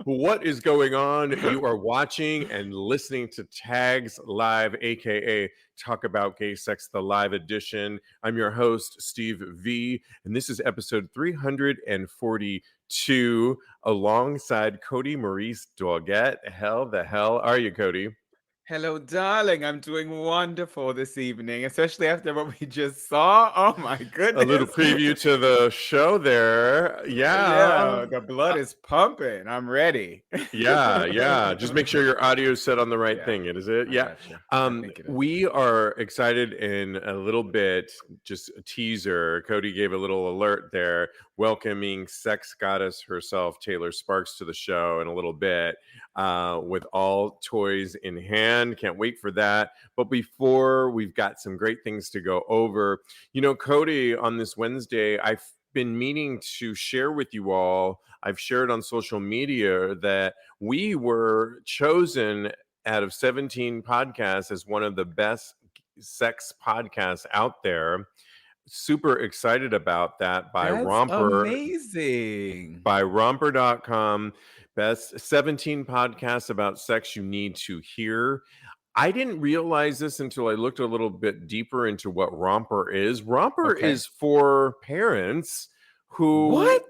What is going on? You are watching and listening to Tags Live, aka Talk About Gay Sex, the live edition. I'm your host, Steve V, and this is episode 342 alongside Cody Maurice Doggett. Hell the hell are you, Cody? Hello, darling. I'm doing wonderful this evening, especially after what we just saw. Oh my A little goodness. preview to the show there. Yeah. Yeah, the blood is pumping. I'm ready. Yeah. Just make sure your audio is set on the right Yeah, thing. Is it? I Yeah. got you. I think it is. We are excited in a little bit. Just a teaser. Cody gave a little alert there, welcoming sex goddess herself, Taylor Sparks, to the show in a little bit, with all toys in hand. Can't wait for that. But before, we've got some great things to go over. You know, Cody, on this Wednesday, I've been meaning to share with you all. I've shared on social media that we were chosen out of 17 podcasts as one of the best sex podcasts out there. Super excited about that by That's Romper, amazing. by romper.com. Best 17 podcasts about sex you need to hear. I didn't realize this until I looked a little bit deeper into what Romper is. Romper Okay. is for parents who What?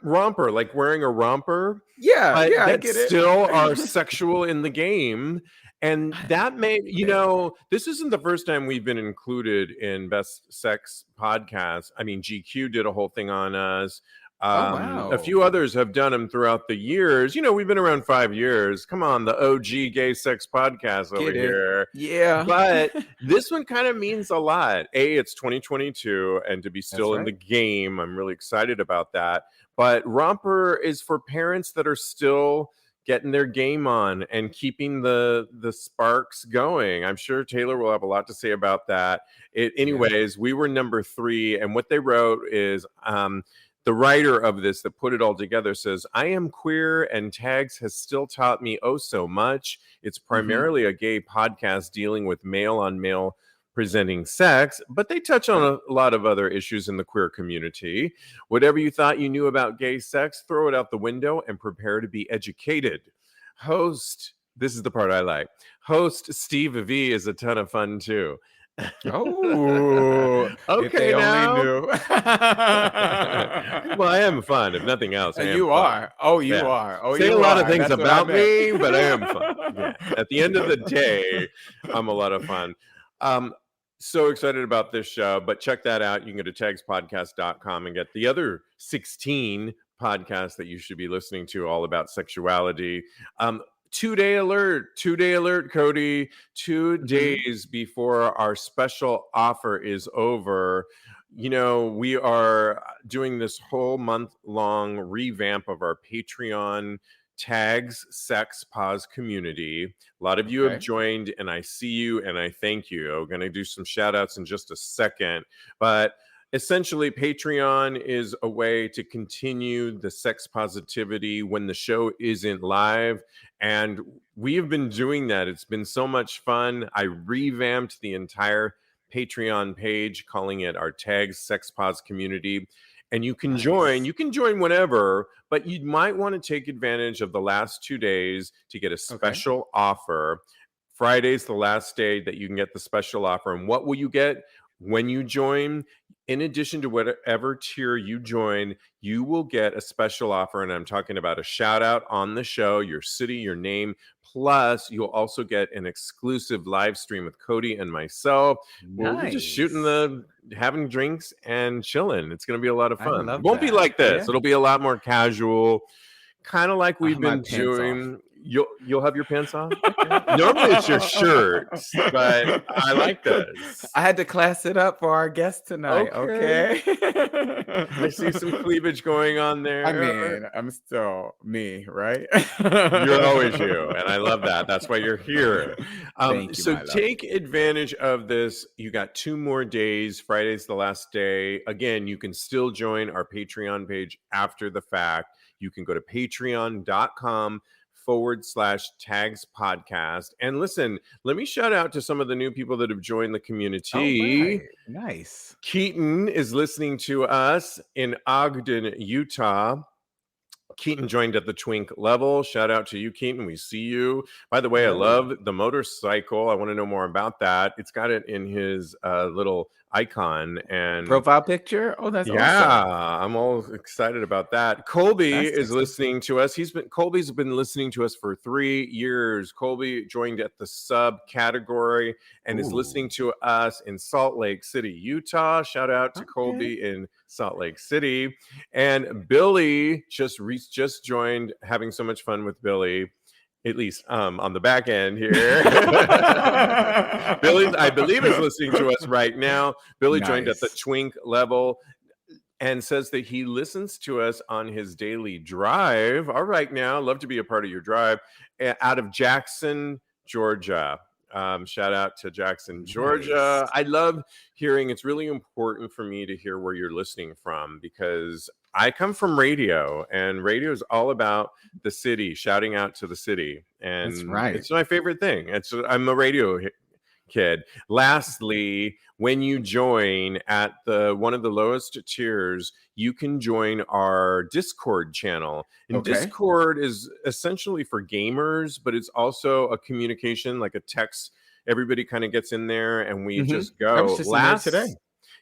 romper, like wearing a romper, Yeah, but yeah, I that get it. still are sexual in the game. And that may, this isn't the first time we've been included in Best Sex Podcasts. I mean, GQ did a whole thing on us. Oh, A few wow. others have done them throughout the years. You know, we've been around 5 years. Come on, the OG Gay Sex Podcast over Get it. here. Yeah. But this one kind of means a lot. It's 2022, and to be That's still in the right. game, I'm really excited about that. But Romper is for parents that are still getting their game on and keeping the sparks going. I'm sure Taylor will have a lot to say about that. Yeah. Anyways, we were number 3, and what they wrote is the writer of this that put it all together says, I am queer and Tags has still taught me oh so much. It's Mm-hmm. primarily a gay podcast dealing with male on male presenting sex, but they touch on Right. a lot of other issues in the queer community. Whatever you thought you knew about gay sex, throw it out the window and prepare to be educated. This is the part I like. Host Steve V is a ton of fun too. Oh, if Okay, they only now. knew. Well, I am fun. If nothing else, I am You fun. are. Oh, you Yeah. are. Oh, Say a you lot of are. things That's what I about meant. me, but I am fun. Yeah. At the end of the day, I'm a lot of fun. Um, so excited about this show, but check that out. You can go to TAGSPodcast.com and get the other 16 podcasts that you should be listening to all about sexuality. 2-day alert, Cody. 2 Mhm. days before our special offer is over. You know, we are doing this whole month-long revamp of our Patreon Tags Sex Pause community. A lot of you have Okay. joined, and I see you and I thank you. I'm going to do some shout outs in just a second, but essentially, Patreon is a way to continue the sex positivity when the show isn't live. And we have been doing that. It's been so much fun. I revamped the entire Patreon page, calling it our Tags Sex Pos community. And you can Nice. join whenever, but you might want to take advantage of the last 2 days to get a Okay. special offer. Friday's the last day that you can get the special offer. And what will you get when you join? In addition to whatever tier you join, you will get a special offer. And I'm talking about a shout out on the show, your city, your name. Plus, you'll also get an exclusive live stream with Cody and myself where we're just Nice. having drinks and chilling. It's going to be a lot of I fun. It love won't be that. like this. Yeah. It'll be a lot more casual, kind of like I'll we've have my been pants off. doing. You'll have your pants off. Okay. Normally it's your shirt, but I like this. I had to class it up for our guest tonight, Okay. okay? I see some cleavage going on I there. mean, I'm still me, right? You're always you, and I love that. That's why you're here. Thank you, So my love. take advantage of this. You got 2 more days. Friday's the last day. Again, you can still join our Patreon page after the fact. You can go to patreon.com/tags podcast. And listen, let me shout out to some of the new people that have joined the All community. right. Nice. Keaton is listening to us in Ogden, Utah. Keaton joined at the twink level. Shout out to you, Keaton. We see you. By the way, I Hello. love the motorcycle. I want to know more about that. It's got it in his little icon and Profile picture. Oh, that's yeah, awesome. I'm all excited about that. Colby That's is sexy. listening to us. Colby's been listening to us for 3 years. Colby joined at the sub category and is listening to us in Salt Lake City, Utah. Shout out to Colby in Salt Lake City. And Billy just joined, having so much fun with Billy. At least on the back end here. Billy, I believe, is listening to us right now. Billy joined at the twink level and says that he listens to us on his daily drive. All right, now, love to be a part of your drive. Out of Jackson, Georgia. Shout out to Jackson, Georgia. I love hearing. It's really important for me to hear where you're listening from because I come from radio, and radio is all about the city, shouting out to the city, and That's right. It's my favorite thing. I'm a radio kid. Lastly, when you join at one of the lowest tiers, you can join our Discord channel. And Discord is essentially for gamers, but it's also a communication, like a text. Everybody kind of gets in there and we just go. I was just in there today.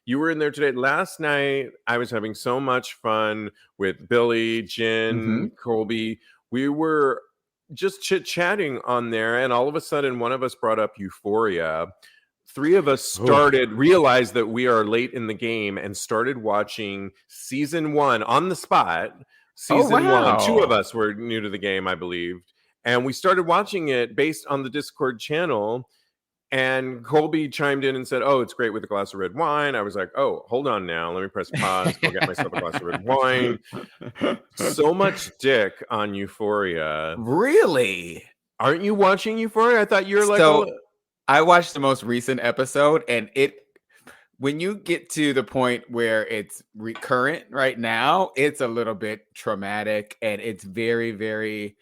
You were in there today. Last night, I was having so much fun with Billy, Jen, Colby. We were just chit-chatting on there, and all of a sudden one of us brought up Euphoria. 3 of us realized that we are late in the game and started watching season 1 on the spot. Season 1. 2 of us were new to the game, I believe, and we started watching it based on the Discord channel. And Colby chimed in and said, "Oh, it's great with a glass of red wine." I was like, "Oh, hold on now. Let me press pause. Go get myself a glass of red wine." So much dick on Euphoria. Really? Aren't you watching Euphoria? I thought you were like... So, I watched the most recent episode, and when you get to the point where it's recurrent right now, it's a little bit traumatic, and it's very, very...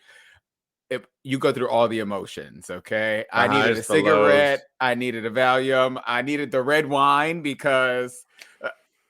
you go through all the emotions, okay? I needed a cigarette. I needed a Valium. I needed the red wine because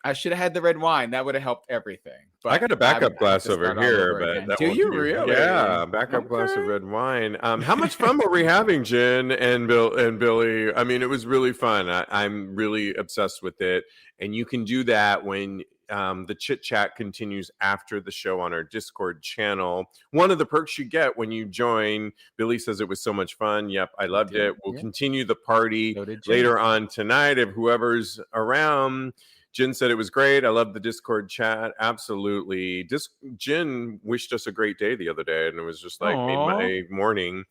I should have had the red wine. That would have helped everything. But I got a backup glass over here, but that do you really? Yeah, backup glass of red wine. How much fun were we having, Jen and Billy? I mean, it was really fun. I'm really obsessed with it, and you can do that when the chit chat continues after the show on our Discord channel. One of the perks you get when you join, Billy says it was so much fun. Yep, I loved it. We'll continue the party later on tonight if whoever's around. Jen said it was great. I love the Discord chat. Absolutely. Jen wished us a great day the other day, and it was just like made my morning.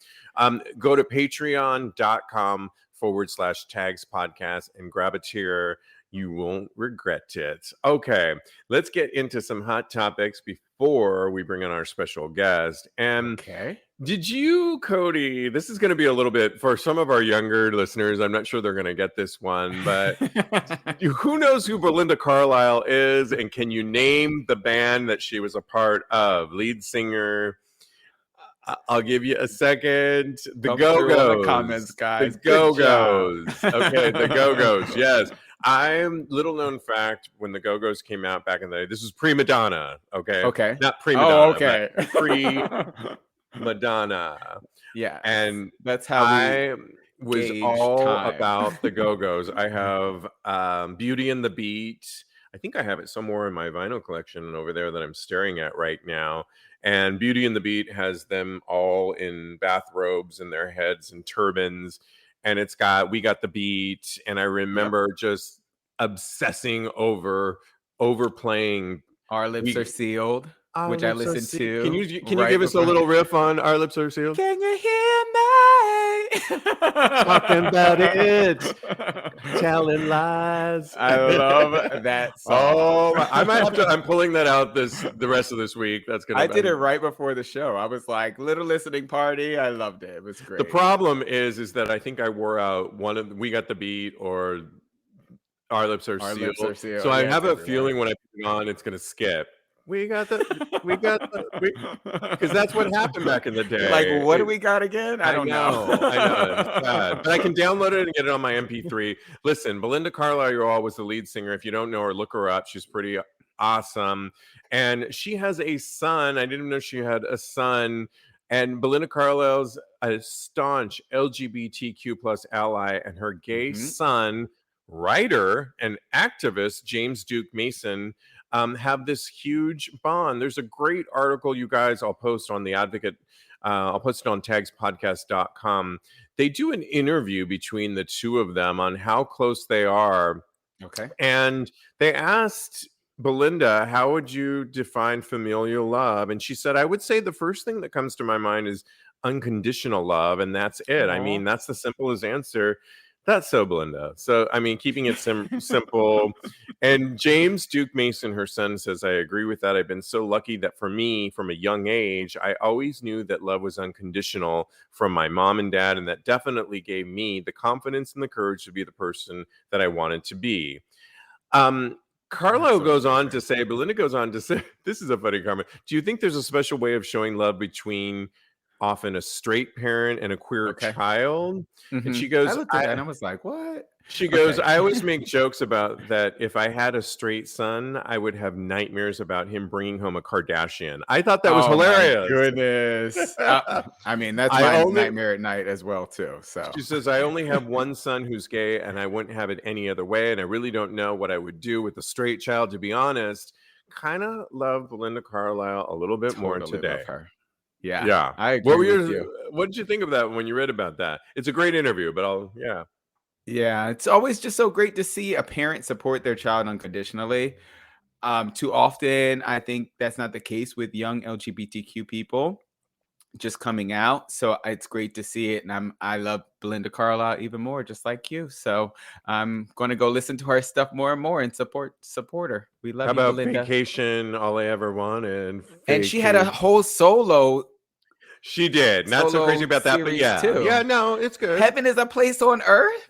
Go to patreon.com/TAGSPodcast and grab a tier. You won't regret it. Okay, let's get into some hot topics before we bring in our special guest. And did you, Cody, this is going to be a little bit for some of our younger listeners. I'm not sure they're going to get this one, but who knows who Belinda Carlisle is? And can you name the band that she was a part of? Lead singer. I'll give you a second. The Go-Go's. The comments, guys. The Go-Go's. Okay, the Go-Go's. Yes. Little known fact, when the Go-Go's came out back in the day, this was pre-Madonna, okay? Not pre-Madonna, but pre-Madonna. Yeah. And that's how I was all about the Go-Go's. I have Beauty and the Beat. I think I have it somewhere in my vinyl collection over there that I'm staring at right now. And Beauty and the Beat has them all in bathrobes and their heads and turbans. And it's got We Got the Beat. And I remember just obsessing over playing Our Lips Are Sealed, which I listened to. Can you give us a little riff on Our Lips Are Sealed? Can you hear me? Talking about it, telling lies. I love that song. Oh, I might have to. I'm pulling that out the rest of this week. That's gonna. I did it right before the show. I was like, little listening party. I loved it. It was great. The problem is that I think I wore out one of We Got the Beat or Our Lips Are Sealed. So I have a feeling when I put it on, it's gonna skip. Because that's what happened back in the day. Like, what do we got again? I don't know. It's bad. But I can download it and get it on my MP3. Listen, Belinda Carlisle was the lead singer. If you don't know her, look her up. She's pretty awesome. And she has a son. I didn't know she had a son. And Belinda Carlisle's a staunch LGBTQ plus ally, and her gay son, writer and activist James Duke Mason, have this huge bond. There's a great article, you guys, I'll post on the Advocate. I'll post it on TAGSPodcast.com. They do an interview between the two of them on how close they are. Okay. And they asked Belinda, how would you define familial love? And she said, I would say the first thing that comes to my mind is unconditional love. And that's it. I mean, that's the simplest answer. That's so Belinda. So, I mean, keeping it simple. And James Duke Mason, her son, says, I agree with that. I've been so lucky that for me, from a young age, I always knew that love was unconditional from my mom and dad. And that definitely gave me the confidence and the courage to be the person that I wanted to be. Carlo goes on to say, Belinda goes on to say, this is a funny comment. Do you think there's a special way of showing love between often a straight parent and a queer child? And she goes, I looked at that and I was like, what? She goes, I always make jokes about that. If I had a straight son, I would have nightmares about him bringing home a Kardashian. I thought that was hilarious. My goodness. I mean, that's my nightmare at night as well, too. So she says, I only have one son who's gay, and I wouldn't have it any other way. And I really don't know what I would do with a straight child, to be honest. Kind of love Belinda Carlisle a little bit more today. Love her. Yeah. I agree with you. What did you think of that when you read about that? It's a great interview, but Yeah, it's always just so great to see a parent support their child unconditionally. Too often, I think that's not the case with young LGBTQ people just coming out. So it's great to see it. And I love Belinda Carlisle even more, just like you. So I'm going to go listen to her stuff more and more and support her. We love you, Belinda. Vacation, All I Ever Wanted. And she had a whole solo. She did. Not so crazy about that, but yeah. Too. Yeah, no, it's good. Heaven is a place on earth.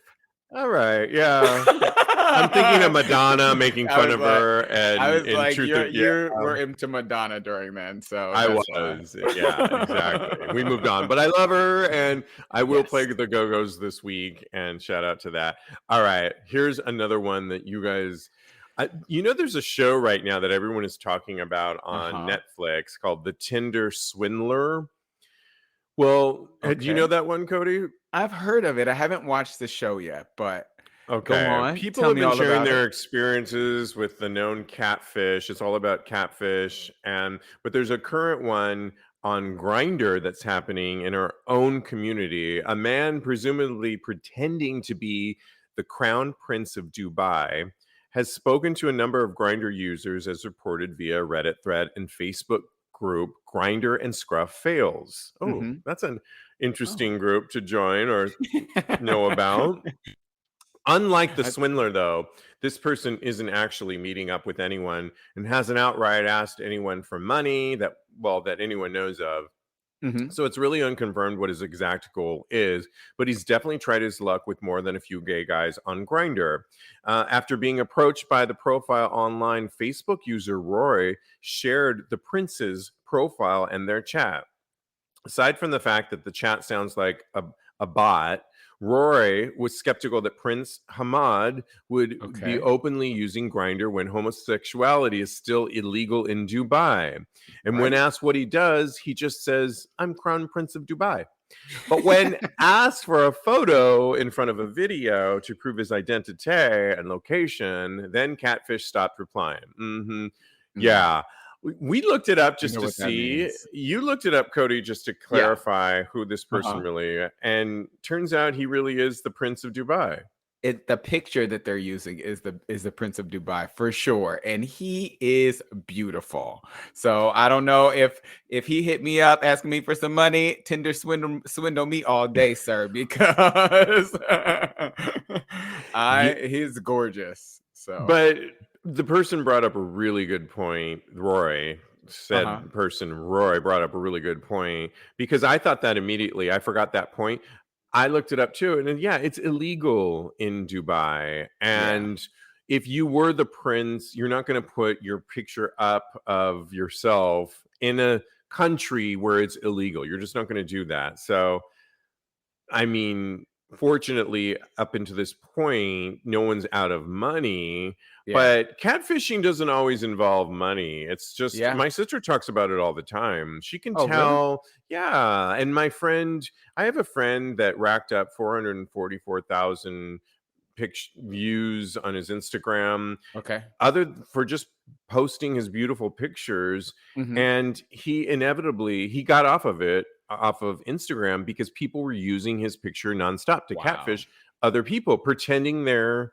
All right, yeah. I'm thinking of Madonna making fun of her, and I was like, you were into Madonna during then, so I was, yeah, exactly. We moved on, but I love her, and I will play the Go-Go's this week, and shout out to that. All right, here's another one that you guys, there's a show right now that everyone is talking about on Netflix called The Tinder Swindler. Well, do you know that one, Cody? I've heard of it. I haven't watched the show yet, but go on. People have been sharing their experiences with the known catfish. It's all about catfish, but there's a current one on Grindr that's happening in our own community. A man presumably pretending to be the Crown Prince of Dubai has spoken to a number of Grindr users, as reported via Reddit thread and Facebook group Grindr and Scruff Fails. That's an interesting group to join or know about. Unlike the swindler, though, this person isn't actually meeting up with anyone and hasn't outright asked anyone for money that anyone knows of. So it's really unconfirmed what his exact goal is, but he's definitely tried his luck with more than a few gay guys on Grindr. After being approached by the profile online, Facebook user Roy shared the prince's profile and their chat. Aside from the fact that the chat sounds like a bot, Roy was skeptical that Prince Hamad would be openly using Grindr when homosexuality is still illegal in Dubai. And when asked what he does, he just says, I'm Crown Prince of Dubai. But when asked for a photo in front of a video to prove his identity and location, then Catfish stopped replying. Yeah. We looked it up just to see. You looked it up, Cody, just to clarify who this person really, and turns out he really is the Prince of Dubai. The picture that they're using is the Prince of Dubai for sure, and he is beautiful. So I don't know if he hit me up asking me for some money, Tinder swindle me all day, sir, because he's gorgeous. So, but the person brought up a really good point. Roy brought up a really good point, because I thought that immediately. I forgot that point. I looked it up too, and it's illegal in Dubai. And if you were the prince, you're not going to put your picture up of yourself in a country where it's illegal. You're just not going to do that. So, I mean, fortunately, up until this point, no one's out of money. Yeah. But catfishing doesn't always involve money. It's just Yeah. my sister talks about it all the time. She can Oh, really? tell, yeah. And my friend, I have a friend that racked up 444,000 views on his Instagram, Okay. other for just posting his beautiful pictures. Mhm. And he got off of it, off of Instagram, because people were using his picture nonstop to Wow. catfish other people, pretending they're,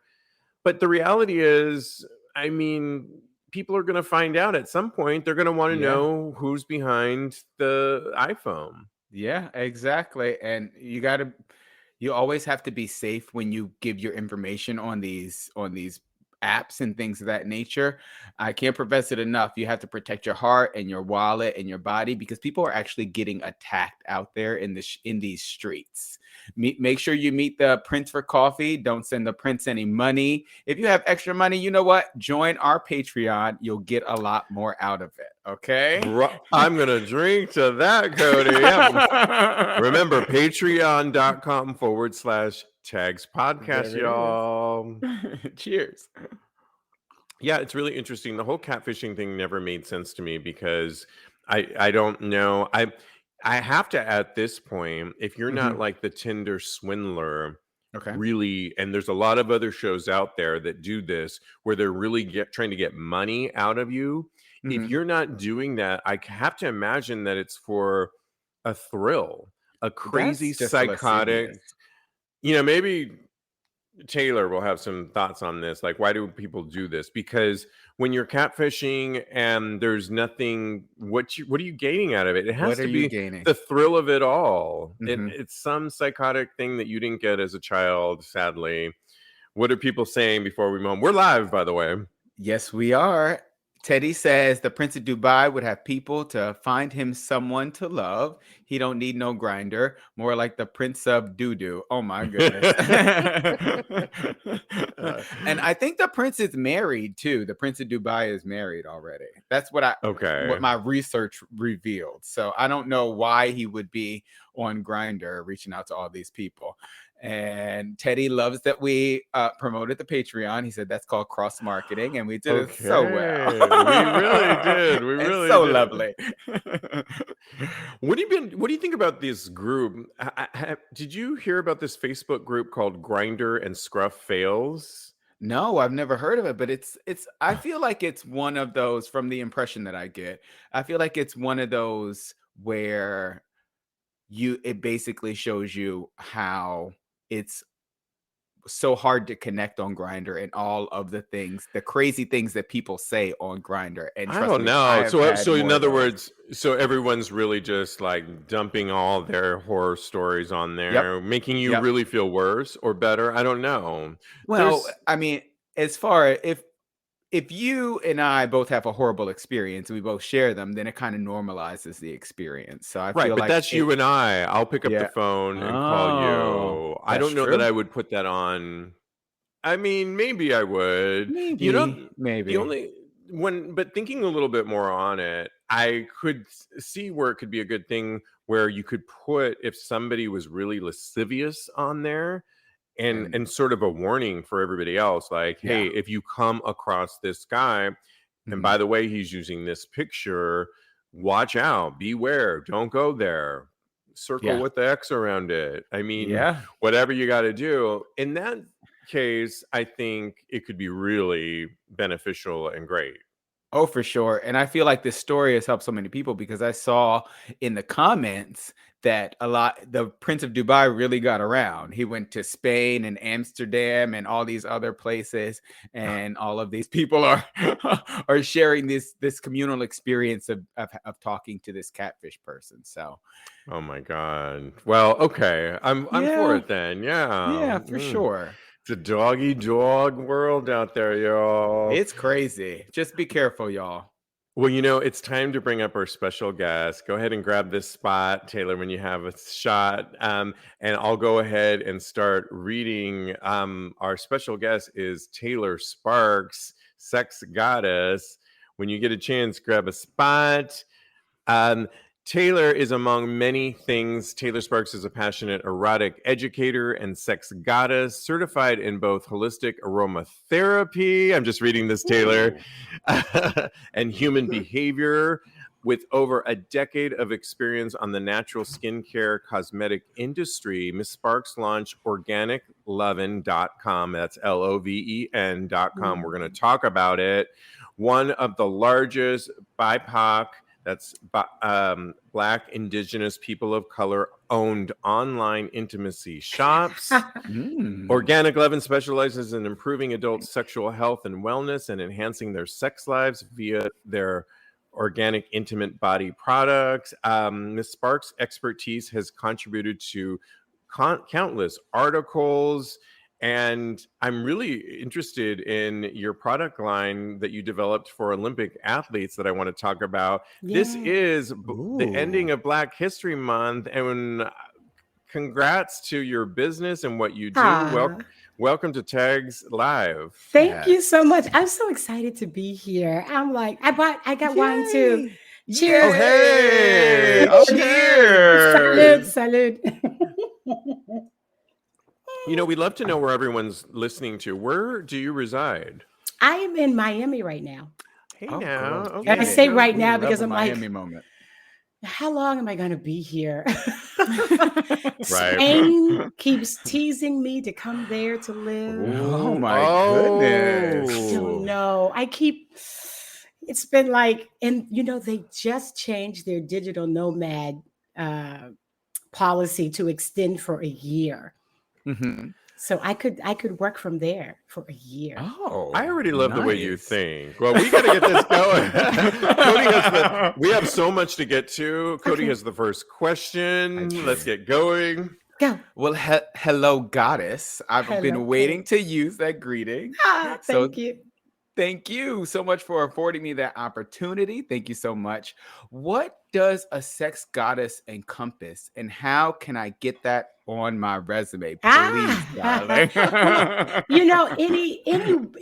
but the reality is, I mean, people are going to find out at some point. They're going to want to Yeah. know who's behind the iPhone. Yeah, exactly. And you always have to be safe when you give your information on these apps and things of that nature. I can't profess it enough. You have to protect your heart and your wallet and your body because people are actually getting attacked out there in in these streets. Make sure you meet the Prince for coffee. Don't send the Prince any money. If you have extra money, you know what? Join our Patreon. You'll get a lot more out of it. Okay. I'm going to drink to that, Cody. Yep. Remember, patreon.com/tags podcast, There it is. y'all. Cheers. Yeah, it's really interesting. The whole catfishing thing never made sense to me because I don't know. I have to, at this point, if you're not Mhm. like the Tinder swindler, Okay. really, and there's a lot of other shows out there that do this where they're really trying to get money out of you. If Mhm. you're not doing that, have to imagine that it's for a thrill, a crazy That's just psychotic, lascivious. maybe Taylor will have some thoughts on this. Like, why do people do this? Because when you're catfishing and there's nothing, what are you gaining out of it? It has What are to you be gaining? the thrill of it all. Mhm. It's some psychotic thing that you didn't get as a child, sadly. What are people saying before we move on? We're live, by the way. Yes, we are. Teddy says the Prince of Dubai would have people to find him someone to love. He don't need no grinder. More like the Prince of Doo-doo. Oh my goodness. Uh, And I think the prince is married too. The Prince of Dubai is married already. That's what okay. my research revealed. So I don't know why he would be on Grinder reaching out to all these people. And Teddy loves that we promoted the Patreon. He said that's called cross marketing, and we did it so well. Okay. We really did. We And really so did. lovely. What do you think about this group? Did you hear about this Facebook group called Grinder and Scruff Fails? No, I've never heard of it, but it's I feel like it's one of those from the impression that I get. I feel like it's one of those where it basically shows you how it's so hard to connect on Grinder and all of the things, the crazy things that people say on Grinder. And I trust don't me, I know. have So, had so in more of other those. words, so everyone's really just like dumping all their horror stories on Yep. there, making you Yep. really feel worse or better. I don't know. Well, There's I mean, as far if you and I both have a horrible experience and we both share them, then it kind of normalizes the experience. So I right, feel but like that's it, you and I. I'll pick up the yeah. phone and call Oh, you. I that's don't know that true. I would put that on. I mean, maybe I would. Maybe, The maybe. only but thinking a little bit more on it, I could see where it could be a good thing where you could put, if somebody was really lascivious on there, And and sort of a warning for everybody else, like, hey, yeah. if you come across this guy, and Mhm. by the way, he's using this picture, watch out, beware, don't go there. Circle Yeah. with the X around it. I mean, Yeah. whatever you got to do. In that case, I think it could be really beneficial and great. Oh, for sure. And I feel like this story has helped so many people because I saw in the comments that the Prince of Dubai really got around. He went to Spain and Amsterdam and all these other places, and all of these people are are sharing this communal experience of talking to this catfish person. So Oh my god. Well, okay. I'm for yeah, it then. Yeah. yeah, for sure. It's a doggy dog world out there, y'all. It's crazy. Just be careful, y'all. Well, it's time to bring up our special guest. Go ahead and grab this spot, Taylor, when you have a shot. And I'll go ahead and start reading. Our special guest is Taylor Sparks, sex goddess. When you get a chance, grab a spot. Um, Taylor is among many things. Taylor Sparks is a passionate erotic educator and sex goddess, certified in both holistic aromatherapy. I'm just reading this, Taylor, and human behavior. With over a decade of experience on the natural skincare cosmetic industry, Ms. Sparks launched organiclovin.com. That's LOVEN.com. We're going to talk about it. One of the largest BIPOC, that's Black, Indigenous, people of color owned online intimacy shops. Organic Lovin specializes in improving adult sexual health and wellness and enhancing their sex lives via their organic intimate body products. Ms. Sparks' expertise has contributed to countless articles, and I'm really interested in your product line that you developed for Olympic athletes that I want to talk about. This is the ending of Black History Month, and congrats to your business and what you do. Welcome to Tags Live. Thank you so much. I'm so excited to be here. I'm like, I got wine too. Cheers. Oh, hey. Oh, cheers. Salud. You know, we'd love to know where everyone's listening to. Where do you reside? I am in Miami right now. Hey, now. Cool. Okay. And I say right now because I'm Miami like, moment. how long am I going to be here? Right. Spain keeps teasing me to come there to live. Oh my goodness. I don't know. It's been like, and you know, they just changed their digital nomad policy to extend for a year. So I could work from there for a year. Oh, I already love the way you think. Well, we got to get this going. We have so much to get to. Cody has the first question. Let's get going. Go. Well, hello, goddess. I've been waiting to use that greeting. Thank you. Thank you so much for affording me that opportunity. Thank you so much. What does a sex goddess encompass, and how can I get that on my resume? Please, darling. Well, you know,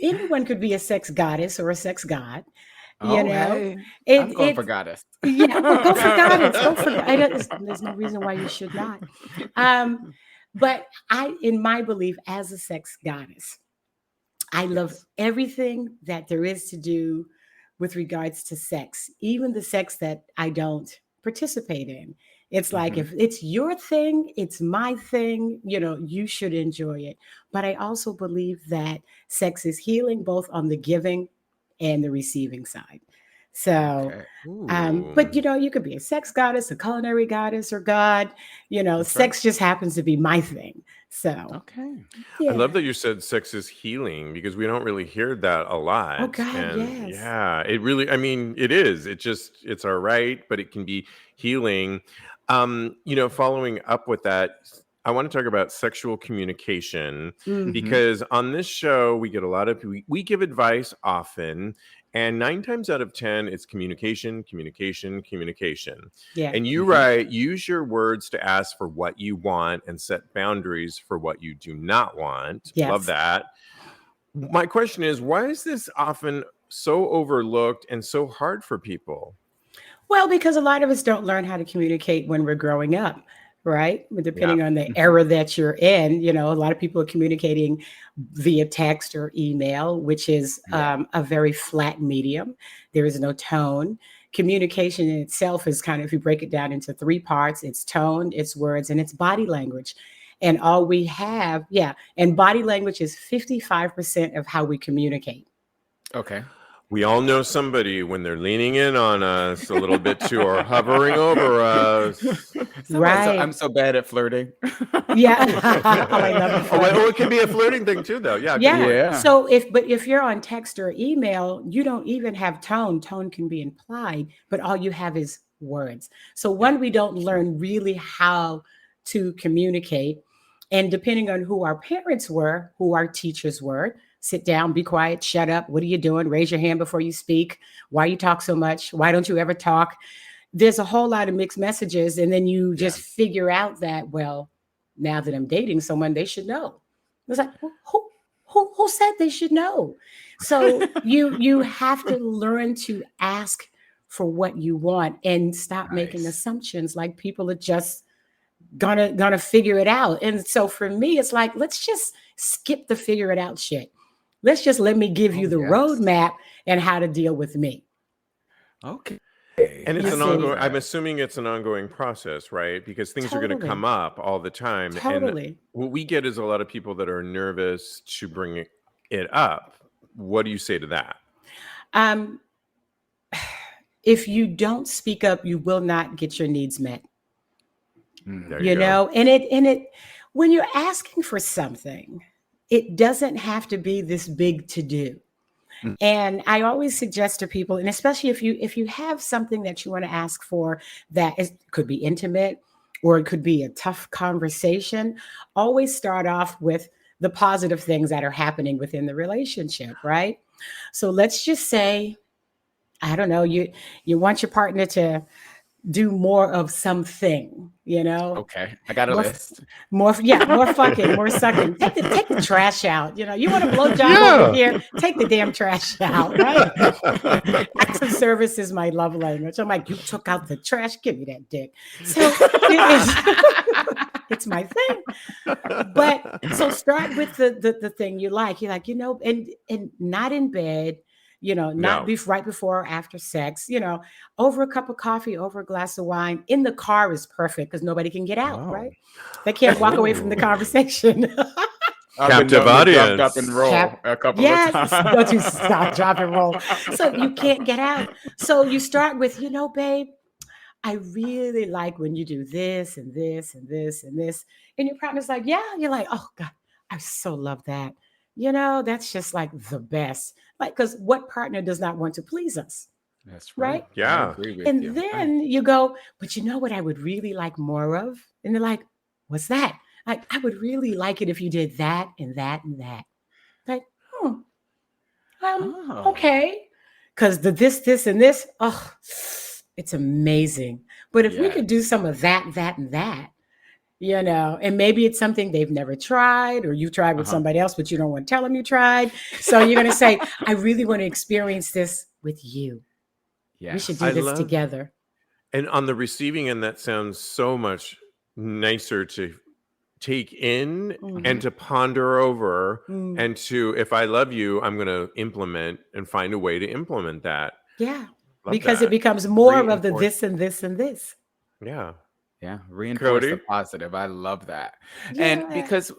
anyone could be a sex goddess or a sex god. You know, hey. I'm going for goddess. Yeah, well, go for goddess. Go for goddess. There's no reason why you should not. But in my belief, as a sex goddess, I love everything that there is to do with regards to sex, even the sex that I don't participate in. It's like, if it's your thing, it's my thing, you know, you should enjoy it. But I also believe that sex is healing both on the giving and the receiving side. So, but you know, you could be a sex goddess, a culinary goddess, or god. You know, sex just happens to be my thing. So, I love that you said sex is healing, because we don't really hear that a lot. Oh God, and yes. Yeah, it really, I mean, it is. It's all right, but it can be healing. You know, following up with that, I want to talk about sexual communication, because on this show, we get a lot of, we give advice often, and 9 times out of 10, it's communication. Yeah. And you write, use your words to ask for what you want and set boundaries for what you do not want. Yes. Love that. My question is, why is this often so overlooked and so hard for people? Well, because a lot of us don't learn how to communicate when we're growing up, right? Depending on the era that you're in, you know, a lot of people are communicating via text or email, which is a very flat medium. There is no tone. Communication in itself is kind of, if you break it down into 3 parts, it's tone, it's words, and it's body language. And all we have, and body language is 55% of how we communicate. Okay. We all know somebody when they're leaning in on us a little bit too, or hovering over us. Right. I'm so bad at flirting. Yeah. I love it. Oh, it can be a flirting thing too, though. Yeah. So if you're on text or email, you don't even have tone. Tone can be implied, but all you have is words. So we don't learn really how to communicate. And depending on who our parents were, who our teachers were, sit down, be quiet, shut up. What are you doing? Raise your hand before you speak. Why you talk so much? Why don't you ever talk? There's a whole lot of mixed messages. And then you just figure out that, well, now that I'm dating someone, they should know. It's like, well, who said they should know? So you have to learn to ask for what you want and stop making Nice. assumptions like people are just gonna figure it out. And so for me, it's like, let's just skip the figure it out shit. Let's just let me give you Oh, the yes. roadmap and how to deal with me. Okay. And You it's I an see, love ongoing, I'm that. assuming it's an ongoing process, right? Because things are going to totally, come up all the time. And totally. what we get is a lot of people that are nervous to bring it up. What do you say to that? Um, if you don't speak up, you will not get your needs met. There Mhm. you You go. know, and it when you're asking for something, it doesn't have to be this big to do. Mm. And I always suggest to people, and especially if you have something that you want to ask for that could be intimate or it could be a tough conversation, always start off with the positive things that are happening within the relationship, right? So let's just say, I don't know, you want your partner to do more of something, Okay. I got a more list. more fucking, more sucking. Take the trash out. You want a blowjob over Yeah. here? Take the damn trash out, right? Acts of service is my love language. I'm like, you took out the trash, give me that dick. So it's my thing. But so start with the thing you like. You're like, and not in bed, not No. right before or after sex, over a cup of coffee, over a glass of wine. In the car is perfect because nobody can get out, Oh. right? They can't walk away from the Ooh. conversation. I've been Captive known to drop and audience. roll a couple of Yes, times. don't you stop, drop and roll. So you can't get out. So you start with, babe, I really like when you do this and this and this and this. And your partner's like, yeah. You're like, oh God, I so love that. That's just like the best. Like, because what partner does not want to please us? That's right. Right. I Yeah. agree with And you. then you go, but you know what I would really like more of? And they're like, what's that? Like, I would really like it if you did that and that and that. Like, Oh. okay. Because the this, and this, oh, it's amazing. But if we could do Yes. some of that, and that, and maybe it's something they've never tried, or you tried with Uh-huh. somebody else, but you don't want to tell them you tried. So you're going to say, I really want to experience this with you. We should do I Yes. this love, together. and on the receiving end, that sounds so much nicer to take in and Mhm. to ponder over, Mm. and to, if I love you, I'm going to implement and find a way to implement that. Yeah. Love Because it that. becomes more of the Reinforce. this and this and this. Yeah. Yeah. Reinforce the Cody? positive. I love that. And Yeah. because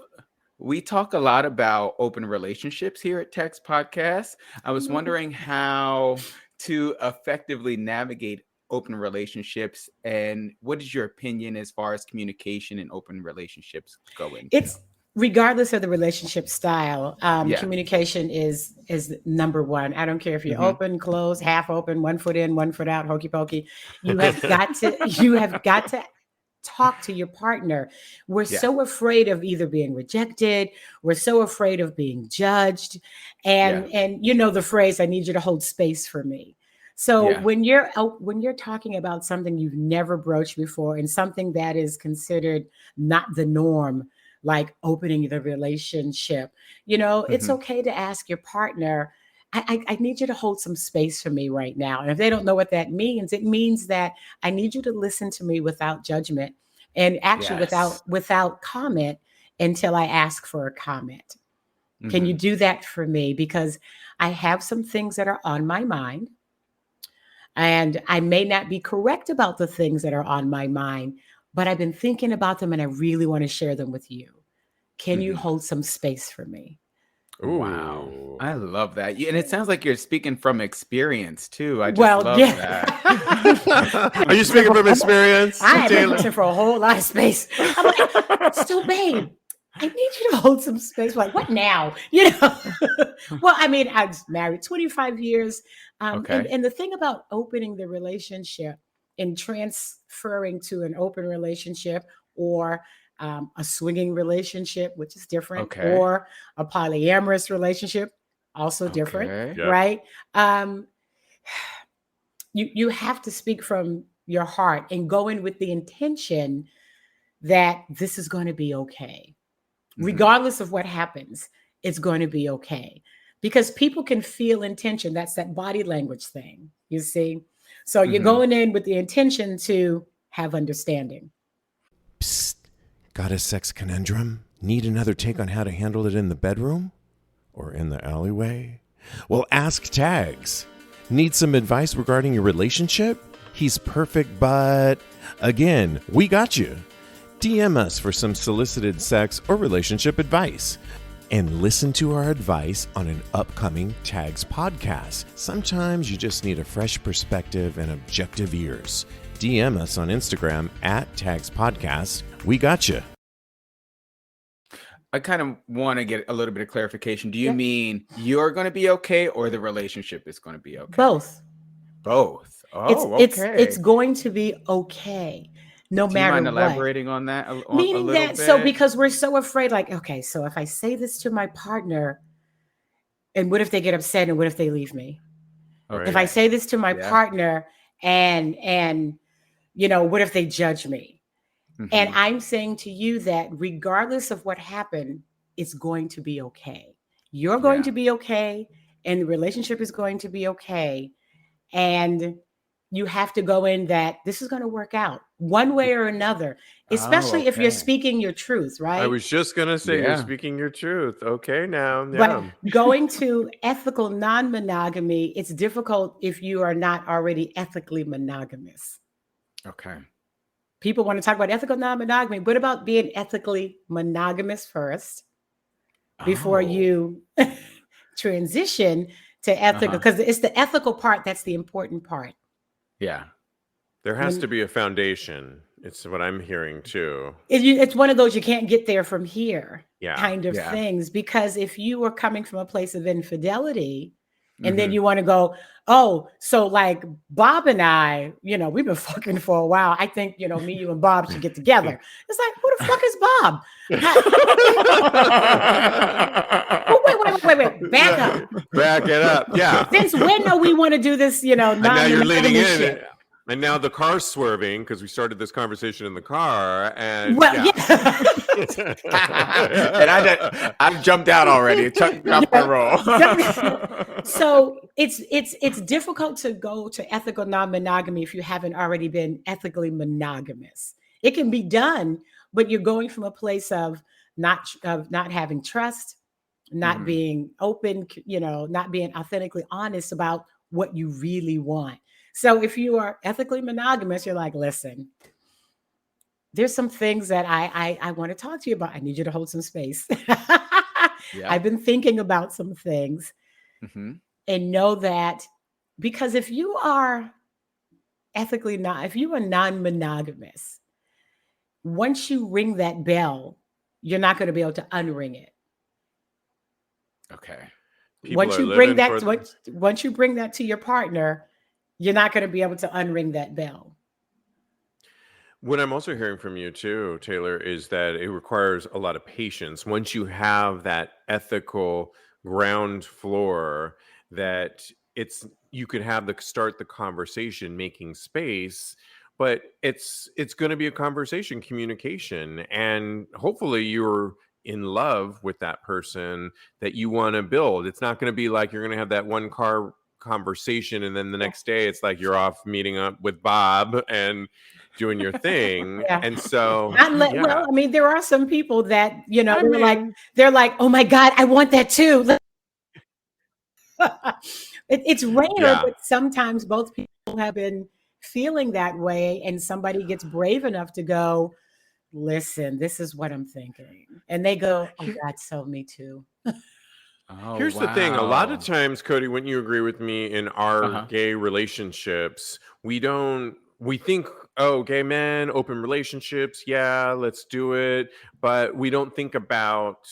we talk a lot about open relationships here at Text Podcast, I was wondering how to effectively navigate open relationships, and what is your opinion as far as communication and open relationships go into? It's regardless of the relationship style, Yeah. communication is number one. I don't care if you're Mhm. open, closed, half open, 1 foot in, 1 foot out, hokey pokey. You have got to talk to your partner. We're Yeah. so afraid of either being rejected, we're so afraid of being judged, Yeah. and the phrase, I need you to hold space for me. So Yeah. when you're talking about something you've never broached before and something that is considered not the norm, like opening the relationship, it's Mhm. okay to ask your partner, I need you to hold some space for me right now. And if they don't know what that means, it means that I need you to listen to me without judgment and actually Yes. without comment until I ask for a comment. Can you Mhm. do that for me? Because I have some things that are on my mind, and I may not be correct about the things that are on my mind, but I've been thinking about them and I really want to share them with you. Can you Mhm. hold some space for me? Wow. Ooh. I love that. And it sounds like you're speaking from experience too. I just Well, love yeah. that. Are you speaking from experience, I have been Taylor? looking for a whole lot of space. I'm like, so babe, I need you to hold some space. Like, what now? Well, I mean, I was married 25 years. And, Okay. and the thing about opening the relationship and transferring to an open relationship, or a swinging relationship, which is different, Okay. or a polyamorous relationship, also different, Okay. Yep. right? Um, you have to speak from your heart and go in with the intention that this is going to be okay. Mhm. Regardless of what happens, it's going to be okay. Because people can feel intention. That's that body language thing, you see. So you're going in with the intention to have understanding. Psst. Got a sex conundrum? Need another take on how to handle it in the bedroom? Or in the alleyway? Well, ask Tags. Need some advice regarding your relationship? He's perfect, but again, we got you. DM us for some solicited sex or relationship advice. And listen to our advice on an upcoming Tags podcast. Sometimes you just need a fresh perspective and objective ears. DM us on Instagram at TAGSPodcast. We got you. I kind of want to get a little bit of clarification. Do you mean you're going to be okay or the relationship is going to be okay? Both. Both. Oh, okay. It's going to be okay. No Do you matter mind what. elaborating on that a Meaning little that, bit? so because we're so afraid, like, okay, so if I say this to my partner, and what if they get upset and what if they leave me? Okay. If I say this to my partner and what if they judge me? And I'm saying to you that regardless of what happened, it's going to be okay. You're going to be okay, and the relationship is going to be okay. And you have to go in that this is going to work out one way or another, especially if you're speaking your truth, right? I was just going to say you're speaking your truth. Okay, now. But going to ethical non-monogamy, it's difficult if you are not already ethically monogamous. Okay. People want to talk about ethical non-monogamy. What about being ethically monogamous first before you transition to ethical? Because it's the ethical part that's the important part. Yeah. There has to be a foundation. It's what I'm hearing too. It's one of those you can't get there from here kind of Yeah. things. Because if you are coming from a place of infidelity and then you want to go, oh, so like Bob and I, we've been fucking for a while. I think, me, you, and Bob should get together. It's like, who the fuck is Bob? Wait. Back up. Back it up. Yeah. Since when do we want to do this, and now you're leaning in. Shit? And now the car's swerving because we started this conversation in the car. And and I've jumped out already. Chuck my roll. So it's difficult to go to ethical non-monogamy if you haven't already been ethically monogamous. It can be done, but you're going from a place of not having trust, not being open, not being authentically honest about what you really want. So if you are ethically monogamous, you're like, listen, there's some things that I want to talk to you about. I need you to hold some space. I've been thinking about some things and know that, because if you are non-monogamous, once you ring that bell, you're not going to be able to unring it. Okay. Once you bring that to your partner, you're not going to be able to unring that bell. What I'm also hearing from you too, Taylor, is that it requires a lot of patience. Once you have that ethical ground floor, that you could start the conversation, making space, but it's going to be a conversation, communication, and hopefully you're in love with that person that you want to build. It's not going to be like you're going to have that one car conversation and then the next day it's like you're off meeting up with Bob and doing your thing. And so well, I mean, there are some people that they're like, oh my God, I want that too. It's rare, but sometimes both people have been feeling that way, and somebody gets brave enough to go, listen, this is what I'm thinking, and they go, oh God, so me too. Here's the thing. A lot of times, Cody, wouldn't you agree with me, in our gay relationships, we think, oh, gay men, open relationships, yeah, let's do it. But we don't think about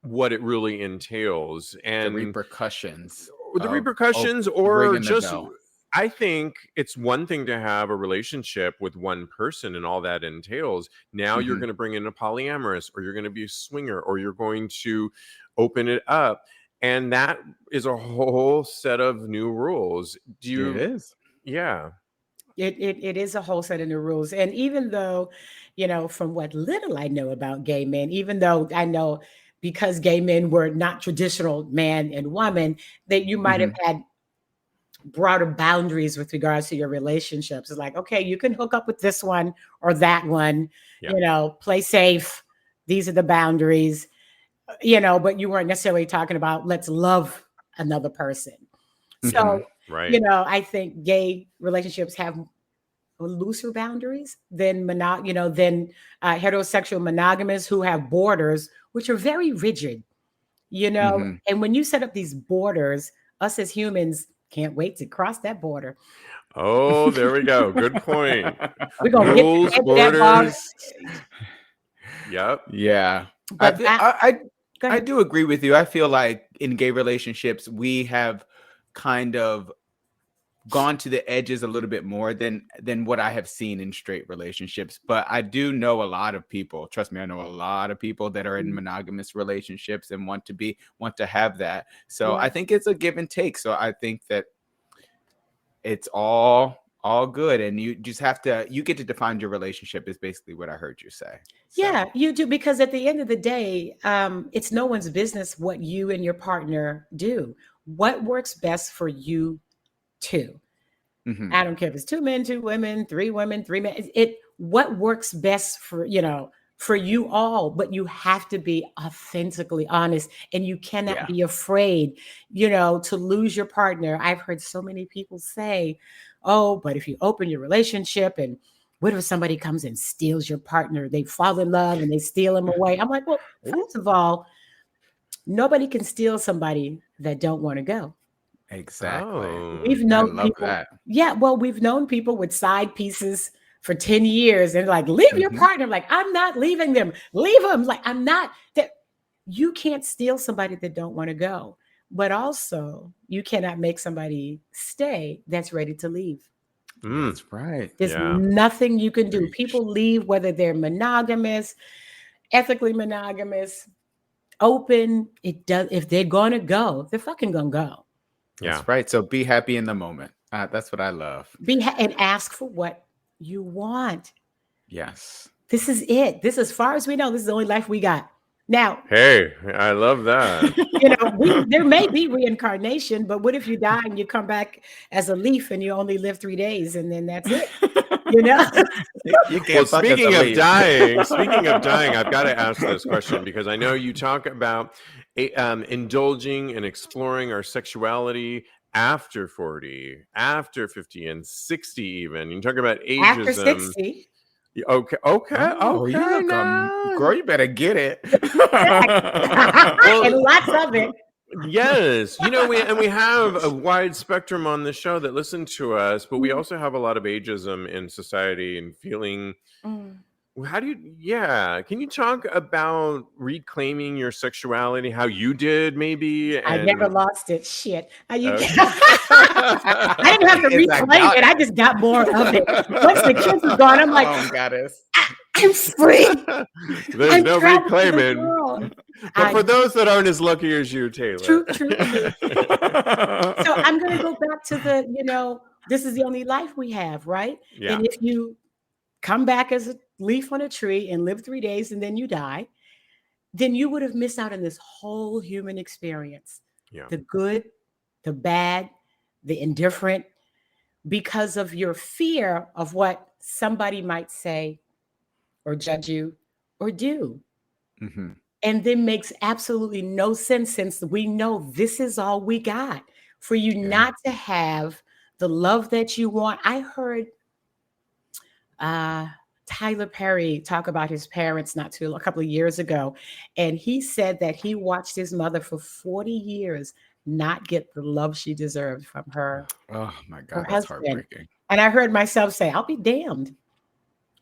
what it really entails and the repercussions. Or just, I think it's one thing to have a relationship with one person and all that entails. Now you're going to bring in a polyamorous, or you're going to be a swinger, or you're going to open it up. And that is a whole set of new rules. It is. Yeah. It is a whole set of new rules. And even though, from what little I know about gay men, even though I know because gay men were not traditional man and woman, that you might have had broader boundaries with regards to your relationships. It's like, okay, you can hook up with this one or that one, Yeah. play safe. These are the boundaries, but you weren't necessarily talking about let's love another person. Mhm. So, Right. I think gay relationships have looser boundaries than heterosexual monogamous who have borders, which are very rigid, Mhm. and when you set up these borders, us as humans can't wait to cross that border. Oh, there we go. Good point. We're gonna get to Rules, the edge of that border. borders. Yep. Yeah. I, But feel, I go I ahead. do agree with you. I feel like in gay relationships, we have kind of gone to the edges a little bit more than what I have seen in straight relationships. But I do know a lot of people. Trust me, I know a lot of people that are in monogamous relationships and want to have that. So Yeah. I think it's a give and take. So I think that it's all good, and you just have to get to define your relationship is basically what I heard you say. So, Yeah, you do, because at the end of the day, it's no one's business what you and your partner do. What works best for you two? mhm. I don't care if it's 2 men, 2 women, 3 women, 3 men. What works best for for you all, but you have to be authentically honest, and you cannot Yeah. be afraid, to lose your partner. I've heard so many people say, "Oh, but if you open your relationship, and what if somebody comes and steals your partner? They fall in love and they steal him away." I'm like, well, first of all, nobody can steal somebody that don't want to go. Exactly. Oh. We've I known love people, that. yeah, well, we've known people with side pieces for 10 years and like, leave your Mhm. partner. Like, I'm not leaving them. Leave them. Like, I'm not that you can't steal somebody that don't want to go. But also, you cannot make somebody stay that's ready to leave. Mm. That's right. There's Yeah. nothing you can do. Preach. People leave whether they're monogamous, ethically monogamous, open. It does if they're gonna go, they're fucking gonna go. Yeah. That's right. So be happy in the moment. That's what I love. And ask for what you want. Yes. This is it. This, as far as we know, this is the only life we got. Now, Hey, I love that. there may be reincarnation, but what if you die and you come back as a leaf and you only live 3 days and then that's it? You know? You can't Well, fuck us speaking a of leaf. dying, I've got to ask this question because I know you talk about indulging and exploring our sexuality after 40, after 50, and 60 even. You talk about After ageism. 60. Okay, Oh, you look now. girl, you better get it. And lots of it. Yes, we have a wide spectrum on the show that listen to us, but we also have a lot of ageism in society and feeling. Mm. How do you? Yeah, can you talk about reclaiming your sexuality? How you did, maybe? I never And lost it. Shit. I okay. didn't have to It's like, reclaim it. I just got more of it. Once the kids are gone, I'm like, oh, goddess. I'm free. There's I'm no traveling the reclaiming. world. But for those that aren't as lucky as you, Taylor. True. So I'm going to go back to this is the only life we have, right? Yeah. And if you come back as a leaf on a tree and live 3 days and then you die, then you would have missed out on this whole human experience. Yeah. The good, the bad, the indifferent, because of your fear of what somebody might say or judge you or do. Mm-hmm. And then makes absolutely no sense, since we know this is all we got. For you not to have the love that you want. I heard Tyler Perry talk about his parents a couple of years ago. And he said that he watched his mother for 40 years not get the love she deserved from her. Oh my God, her that's husband. heartbreaking. And I heard myself say, I'll be damned.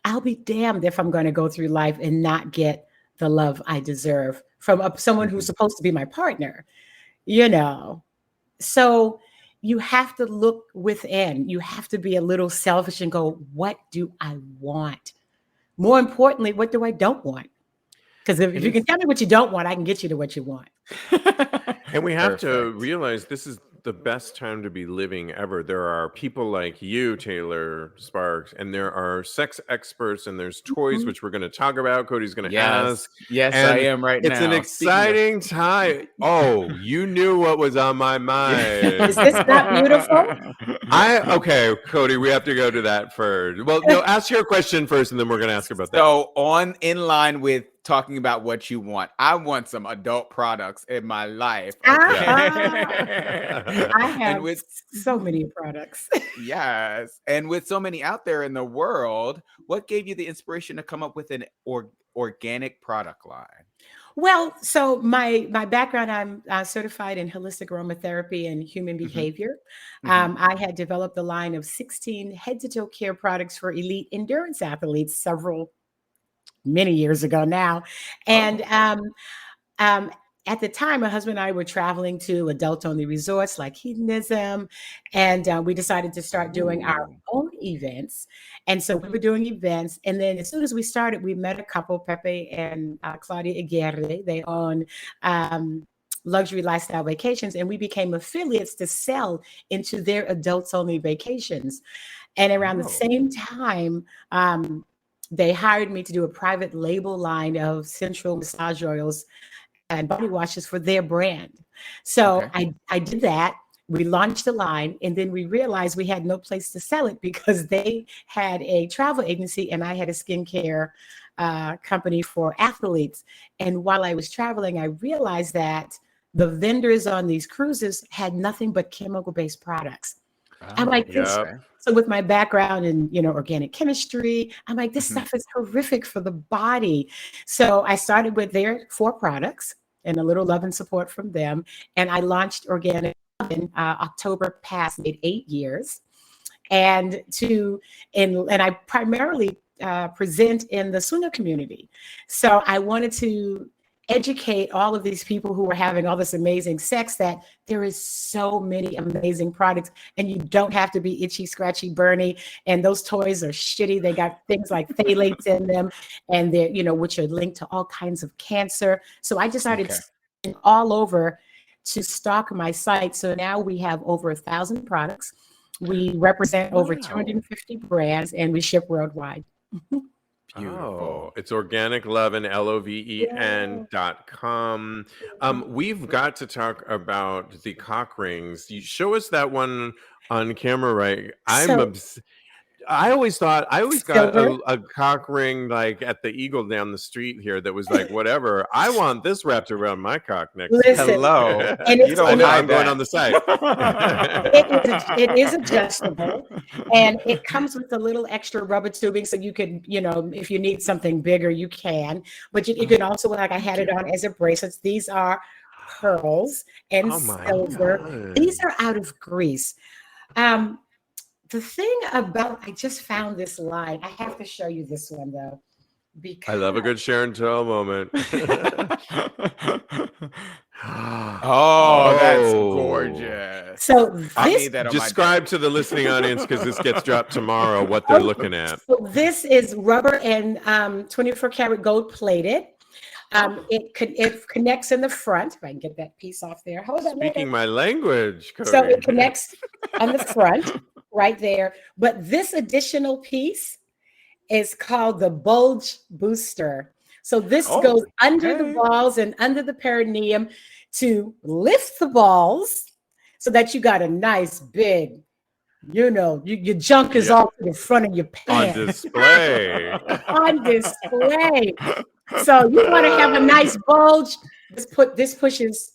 I'll be damned if I'm going to go through life and not get the love I deserve from someone who's supposed to be my partner, So you have to look within. You have to be a little selfish and go, what do I want? More importantly, what do I don't want? Because if you can tell me what you don't want, I can get you to what you want. And we have to realize this is the best time to be living ever. There are people like you, Taylor Sparks, and there are sex experts, and there's toys, Mhm. which we're going to talk about. Cody's going to Yes. ask. Yes, I And am right it's an now. Speaking of exciting time. Oh, you knew what was on my mind. Is this not beautiful? Okay, Cody, we have to go to that first. Well, no, ask your question first, and then we're going to ask about that. So in line with talking about what you want, I want some adult products in my life. Okay? I have And with so many products. yes, and with so many out there in the world, what gave you the inspiration to come up with an organic product line? Well, so my background, I'm certified in holistic aromatherapy and human Mhm. behavior. Mhm. I had developed a line of 16 head-to-toe care products for elite endurance athletes many years ago now. And Oh. at the time, my husband and I were traveling to adult-only resorts like hedonism, and we decided to start doing our Ooh. own events. And so we were doing events, and then as soon as we started, we met a couple, Pepe and Claudia Aguirre. They own luxury lifestyle vacations, and we became affiliates to sell into their adults-only vacations. And around the Oh. same time, they hired me to do a private label line of sensual massage oils and body washes for their brand. So Okay. I did that. We launched the line, and then we realized we had no place to sell it because they had a travel agency and I had a skincare company for athletes. And while I was traveling, I realized that the vendors on these cruises had nothing but chemical-based products. I'm Oh, like, this. Yep. okay. So with my background in, organic chemistry, I'm like, this Mhm. stuff is horrific for the body. So I started with their 4 products and a little love and support from them. And I launched Organic in October past, made 8 years. And I primarily present in the Suna community. So I wanted to educate all of these people who are having all this amazing sex that there is so many amazing products and you don't have to be itchy, scratchy, burny. And those toys are shitty. They got things like phthalates in them and they're, which are linked to all kinds of cancer. So I just started Okay. all over to stock my site. So now we have over 1,000 products. We represent over Wow. 250 brands and we ship worldwide. Oh, Beautiful. it's Organic Loven, Yeah. LOVEN.com. We've got to talk about the cock rings. You show us that one on camera, right? So I always got silver. a cock ring like at the Eagle down the street here that was like, whatever. I want this wrapped around my cock next week. Listen, Hello. and You it's I don't and know, it, I'm hide going that. on the site. it is adjustable, and it comes with a little extra rubber tubing, so you can, if you need something bigger, you can. But you can also, like I had Thank it you. on as a bracelet. These are pearls and Oh my silver. These God. are out of Greece. Um, the thing about I just found this line. I have to show you this one though, I love a because good Sharon Tell moment. Oh, that's Oh. gorgeous. so I this need that on my Describe desk. to the listening audience, because this gets dropped tomorrow, what they're looking at. so this is rubber and 24 karat gold plated. Oh, It connects in the front. If I can get that piece off there. Hold on. Speaking my language, So Cody. it connects on the front right there. But this additional piece is called the bulge booster. So this goes oh, under the okay. balls and under the perineum to lift the balls so that you got a nice big, your junk is Yeah, all to the front of your on pants display. on display. So you want to have a nice bulge. This pushes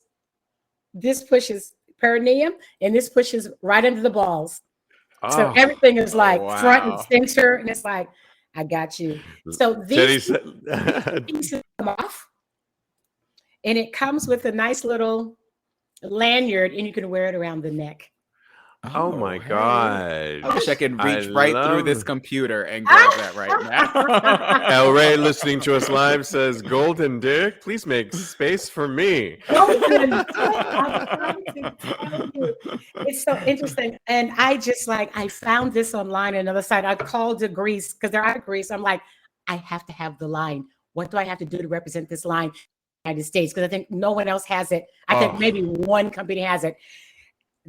perineum, and this pushes right under the balls. So Oh, everything is Oh, like front and wow. center, and it's like, I got you. So Teddy these said. pieces come off, and it comes with a nice little lanyard, and you can wear it around the neck. Oh my Oh, hey. I wish I gosh. could I reach right through this love computer and grab that right El Ray now. listening to us live says, Golden Dick, please make space for me. Golden Dick, I'm trying to tell you. It's so interesting. And I found this online on another site. I called to Greece because they're out of Greece. I'm like, I have to have the line. What do I have to do to represent this line in the United States? Because I think no one else has it. I think Oh, maybe one company has it.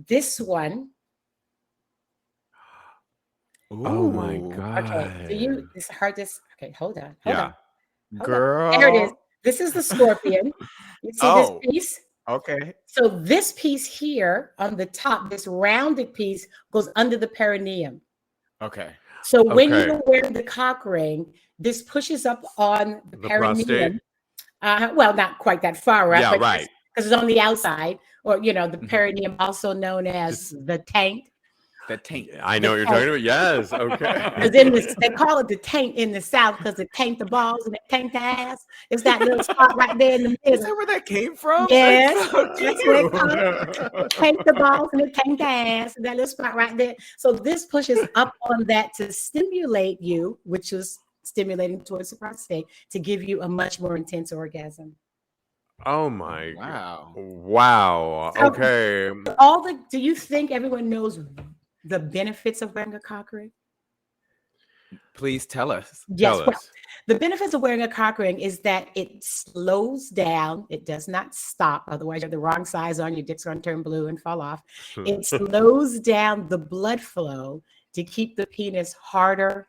this one. Oh my Ooh, Okay, do you God. this hard this okay, hold on, Yeah. hold on. There it is. girl. This is the scorpion. You see this Oh, piece? okay. So this piece here on the top, this rounded piece goes under the perineum. Okay. So when Okay. you're wearing the cock ring, this pushes up on the The prostate. perineum. Well, not quite that far up, Yeah, but right. because it's on the outside, or the Mhm. perineum, also known as Just the taint. The taint. I The know what you're taint. talking about. Yes. Okay. Because in this, they call it the taint in the South because it taint the balls and it taint the ass. It's that little spot right there in the Is middle. that where that came from? Yes, That's so that's what it cute. called. It taint the balls and it taint the ass, and that little spot right there. So this pushes up on that to stimulate you, which is stimulating towards the prostate, to give you a much more intense orgasm. Oh my. Wow. Wow. So Okay. do you think everyone knows the benefits of wearing a cock ring? Please tell us. Yes. Tell Well, us. the benefits of wearing a cock ring is that it slows down. It does not stop. Otherwise, you have the wrong size on. Your dick's going to turn blue and fall off. It slows down the blood flow to keep the penis harder,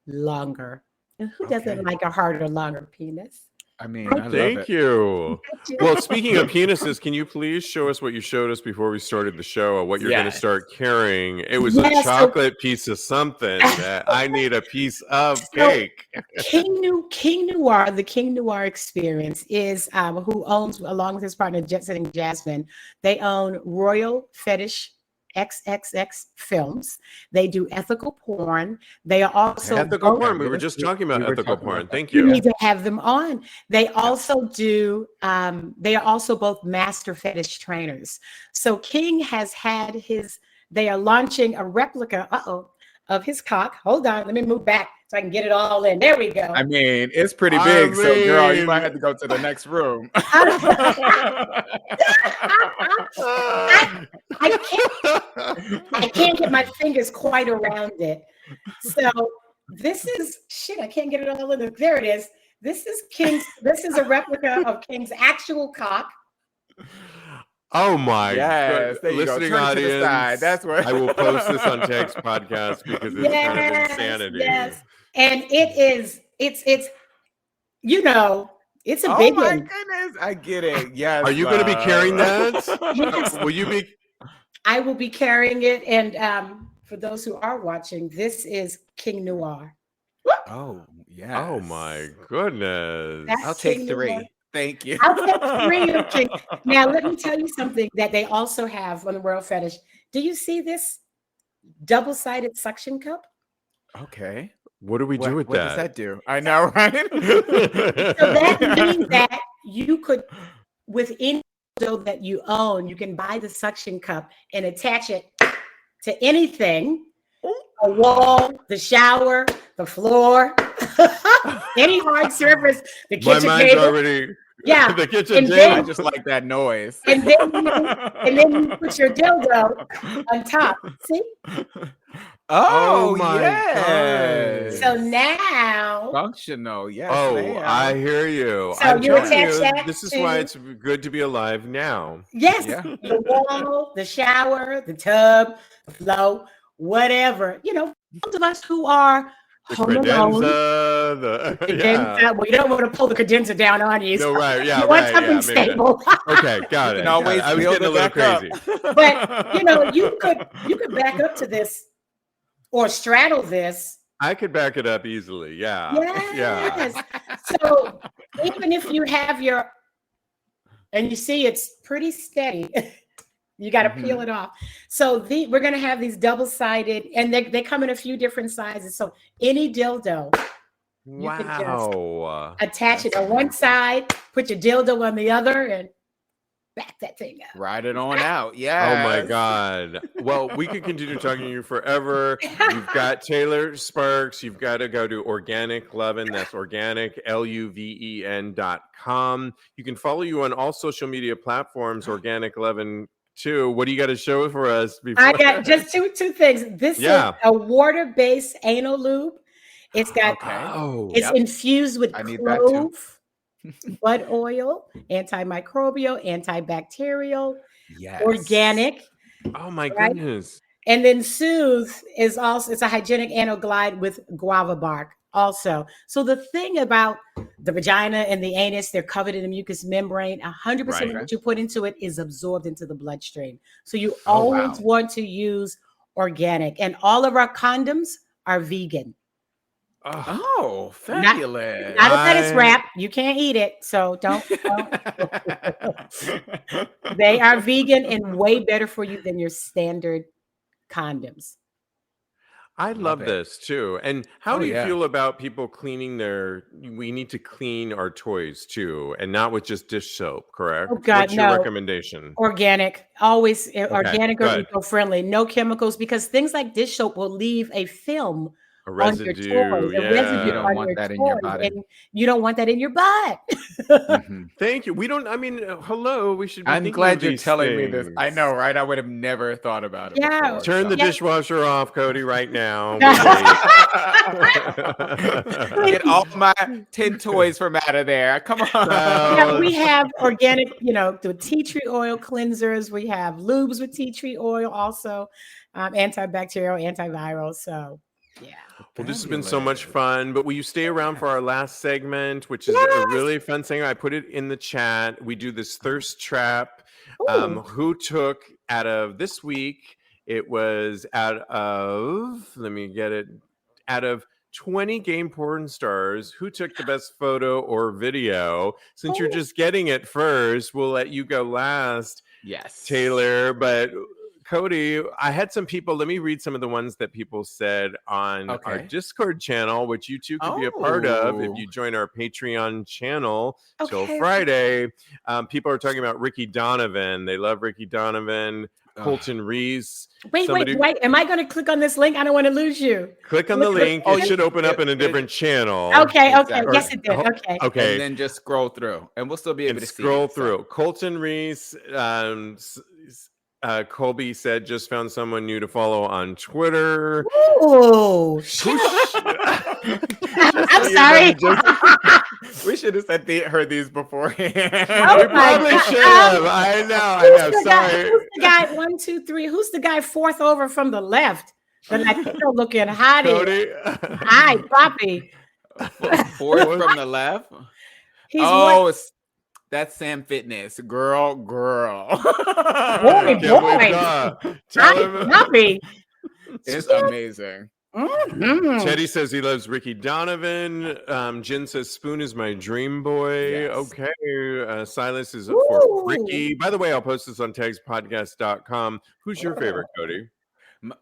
longer. And who doesn't Okay. like a harder, longer penis? I mean, I love Thank it. you. Well, speaking of penises, can you please show us what you showed us before we started the show? What you're going to Yes. start carrying? It was Yeah, a so- chocolate piece of something that I need a piece of cake. King Noir, the King Noir Experience is who owns, along with his partner Jetson and Jasmine, they own Royal Fetish XXX Films. They do ethical porn. They are also Ethical both- porn. We were just talking about we were ethical talking about porn. that. Thank You you. need to have them on. They also do. They are also both master fetish trainers. So King has had his. They are launching a replica. Of his cock. Hold on, let me move back so I can get it all in. There we go. I mean, it's pretty I big. So, girl, you mean- might have to go to the next room. I can't get my fingers quite around it. So this is shit. I can't get it all in. There it is. This is King's. This is a replica of King's actual cock. Oh my Yes, god. there you go. Listening Turn it to audience, the side. That's where I will post this on TAGSPodcast because it's kind of insanity. Yes. And it is. It's. It's a Oh big my one. goodness, I get it. Yes. Are you going to be carrying that? Yes. Will you be? I will be carrying it. And for those who are watching, this is King Noir. Oh, yeah. Oh my goodness. That's I'll take King 3. Noir. Thank you. I'll take 3 of King. Now, let me tell you something that they also have on the Royal Fetish. Do you see this double-sided suction cup? Okay. What do we do with what that? does that do? I know, right? So that means that you could, with any dildo that you own, you can buy the suction cup and attach it to anything, a wall, the shower, the floor, any hard surface, the My kitchen mind's table. already. Yeah. The kitchen And table. then- I just like that noise. And then you put your dildo on top. See? Oh, my yes. So now, Functional, yes. Oh, ma'am. I hear you. So I'm you telling attach you, that this is to- why it's good to be alive now. yes, Yeah. the wall, the shower, the tub, the flow, whatever. Those of us who are The home alone, credenza, the credenza, well, you don't want to pull the credenza down on you. No, so right, yeah, you want right, something yeah, maybe stable. Okay, got You it. can always I was build getting a it little back up. crazy. But you could back up to this or straddle this. I could back it up easily. Yeah. Yes. So even if you have and you see it's pretty steady, you got to peel it off. So we're going to have these double-sided, and they come in a few different sizes. So any dildo, you can just Wow. attach it on one side, put your dildo on the other, and back that thing up. Ride it on out. Yeah. Oh my God. Well, we could continue talking to you forever. You've got Taylor Sparks. You've got to go to Organic Lovin'. That's organic, LUVEN.com. You can follow you on all social media platforms, Organic Lovin' too. What do you got to show for us? I got just two things. This is a water-based anal lube. It's got it's infused with I need that too. clove, bud oil, antimicrobial, antibacterial, Yes. organic. Oh my right? goodness. And then Soothe is also, it's a hygienic anal-glide with guava bark also. So the thing about the vagina and the anus, they're covered in a mucous membrane. 100% of Right. what you put into it is absorbed into the bloodstream. So you Oh, always wow. want to use organic. And all of our condoms are vegan. Oh, Oh, Not fabulous. not a lettuce I wrap. You can't eat it. So don't. They are vegan and way better for you than your standard condoms. Love love it. this too. And how Oh, do you yeah. feel about people cleaning we need to clean our toys too, and not with just dish soap, Oh correct? God, What's your no. recommendation? Organic, always Okay, organic or good. eco-friendly, no chemicals, because things like dish soap will leave a film A on your toys, residue, a And you residue yeah. don't on want your that in your toys, body. and you don't want that in your butt. Hmm. Thank you. We don't, I mean, hello, we should be I'm thinking of glad you're these telling me this. I know, things. right? I would have never thought about it Yeah, before. Turn the So. yeah. dishwasher off, Cody, right now. We'll wait. Get all my 10 toys from out of there. Come Yeah, on. we have organic, the tea tree oil cleansers. We have lubes with tea tree oil, also antibacterial, antiviral. So, yeah. Well, this has been so much Fabulous. fun, but will you stay around for Yes. our last segment, which is a Yes. really fun thing? I put it in the chat. We do this thirst trap. Ooh. Who took out of this week? It was out of, let me get it, out of 20 game porn stars, who took the best photo or video? Since you're Oh, just getting it first, we'll let you go last, Yes. Taylor. But Cody, I had some people. Let me read some of the ones that people said on our Okay. Discord channel, which you too could be a part of if Oh. you join our Patreon channel till okay. Friday. People are talking about Ricky Donovan. They love Ricky Donovan. Colton Reese. Wait. Am I going to click on this link? I don't want to lose you. Click on the link. Oh, It should open up in a it- different channel. Okay. Exactly. Yes, it did. Okay. Okay. And then just scroll through, and we'll still be able And to see. scroll it, so. through. Colton Reese, Colby said, just found someone new to follow on Twitter. Ooh. I'm sorry. We should have heard these beforehand. Oh We my probably God. should have. I know. Sorry. Who's the guy? 1, 2, 3. Who's the guy fourth over from the left? The Latino looking hottie. Cody. Hi, Poppy. Fourth from the left. He's one. That's Sam Fitness. Girl. Boy, I can't believe that. Tell Hi, him. Poppy. It's amazing. Mhm. Teddy says he loves Ricky Donovan. Jen says Spoon is my dream boy. Yes. Okay. Silas is Ooh. for Ricky. By the way, I'll post this on TAGSPodcast.com. Who's your favorite, Cody?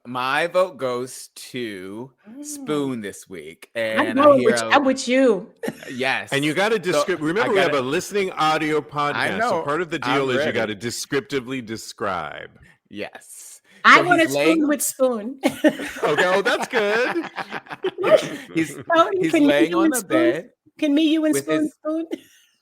My vote goes to Spoon this week, and I'm with you. Yes. And you got to describe. Remember, we have a listening audio podcast. I know. So part of the deal I'm is you got to ready. descriptively describe. Yes. I So want he's to spoon with spoon. Okay, well, that's good. he's Cody, he's laying on the bed. Can me, you, and with spoon, his- spoon?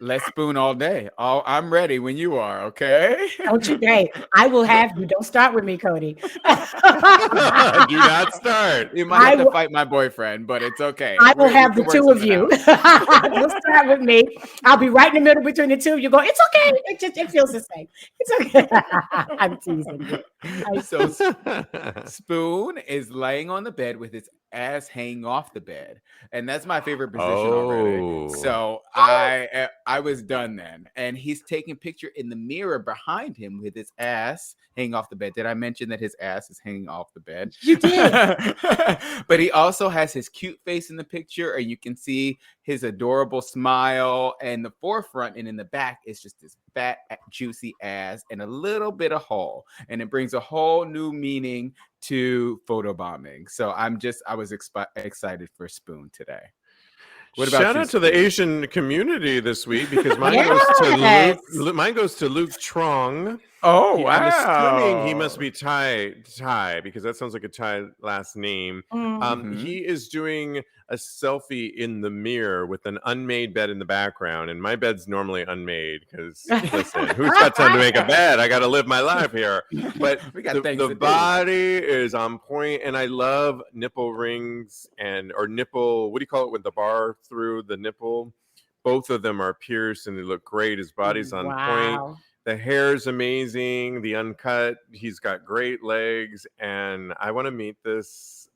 Let's spoon all day. I'm ready when you are. Okay. Don't you? Hey, I will have you. Don't start with me, Cody. Do not start. You might have to fight my boyfriend, but it's okay. I will We have can the work two of something you. out. Don't start with me. I'll be right in the middle between the two of you. Go. It's okay. It feels the same. It's okay. I'm teasing you. So Spoon is laying on the bed with his ass hanging off the bed, and that's my favorite position already. So I was done then, and he's taking a picture in the mirror behind him with his ass hanging off the bed. Did I mention that his ass is hanging off the bed? You did. But he also has his cute face in the picture, and you can see his adorable smile. And the forefront and in the back is just this fat, juicy ass and a little bit of hole, and it brings a whole new meaning to photobombing. So I was excited for Spoon today. What about Shout you, out to the Spoon? Asian community this week, because mine Yes. goes to Luke Trong. Oh, I'm wow. assuming he must be Thai, because that sounds like a Thai last name. Mm. He is doing a selfie in the mirror with an unmade bed in the background, and my bed's normally unmade because, listen, who's got time to make a bed? I got to live my life here. But We got things the to do. body is on point, and I love nipple rings or nipple. What do you call it with the bar through the nipple? Both of them are pierced, and they look great. His body's on point. Wow. The hair's amazing. The uncut. He's got great legs, and I want to meet this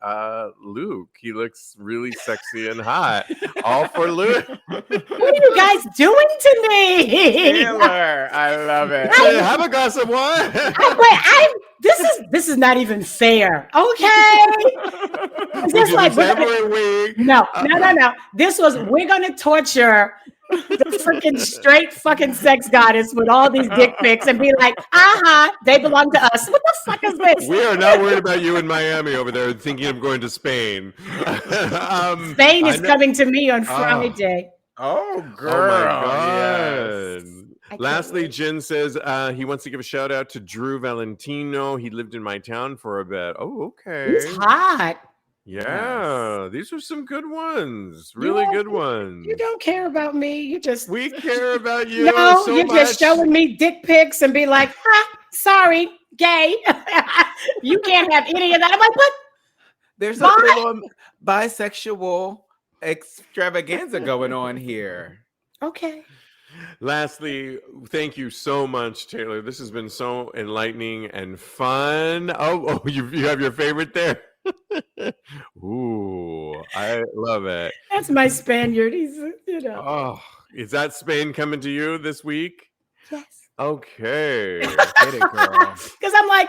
Luke. He looks really sexy and hot. All for Luke. What are you guys doing to me? Taylor, I love it. Hey, have a glass of wine. This is not even fair. Okay. Is this like every week? No. This was we're gonna torture the freaking straight fucking sex goddess with all these dick pics and be like, they belong to us. What the fuck is this? We are not worried about you in Miami over there thinking of going to Spain. Spain is coming to me on Friday. Oh, girl. Oh my God. Yes. Lastly, Jen says he wants to give a shout out to Drew Valentino. He lived in my town for a bit. Oh, okay. He's hot. Yeah, these are some good ones. Really good ones. You don't care about me. We care about you. No, so you're much. just showing me dick pics and be like, sorry, gay. You can't have any of that. I'm like, what? There's a little bisexual extravaganza going on here. Okay. Lastly, thank you so much, Taylor. This has been so enlightening and fun. Oh, you have your favorite there. Ooh, I love it. That's my Spaniard. He's, Oh, is that Spain coming to you this week? Yes. Okay. Get it, girl. Because I'm like,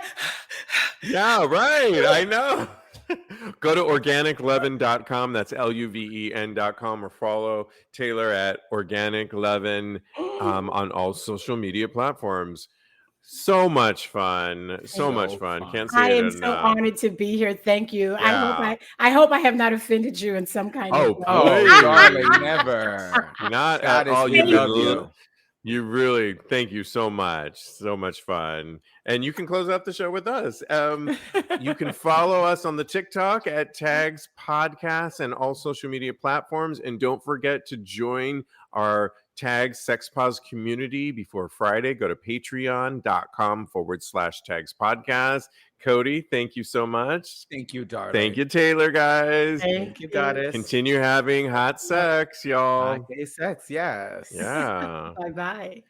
Yeah, right. I know. Go to organicleaven.com. That's LUVEN.com, or follow Taylor at organicleaven on all social media platforms. So much fun. So much fun. Can't say I it am enough. so honored to be here. Thank you. Yeah. I hope I have not offended you in some kind of way. Oh, darling, never. Not God at all. we love you. You really, thank you so much. So much fun. And you can close out the show with us. You can follow us on the TikTok at TAGSPodcast and all social media platforms. And don't forget to join our Tags Sex Pause community before Friday. Go to patreon.com/TAGSPodcast. Cody, thank you so much. Thank you, darling. Thank you, Taylor, guys. Thank you, goddess. Continue having hot sex, y'all. Hot gay sex, yes. Yeah. Bye-bye.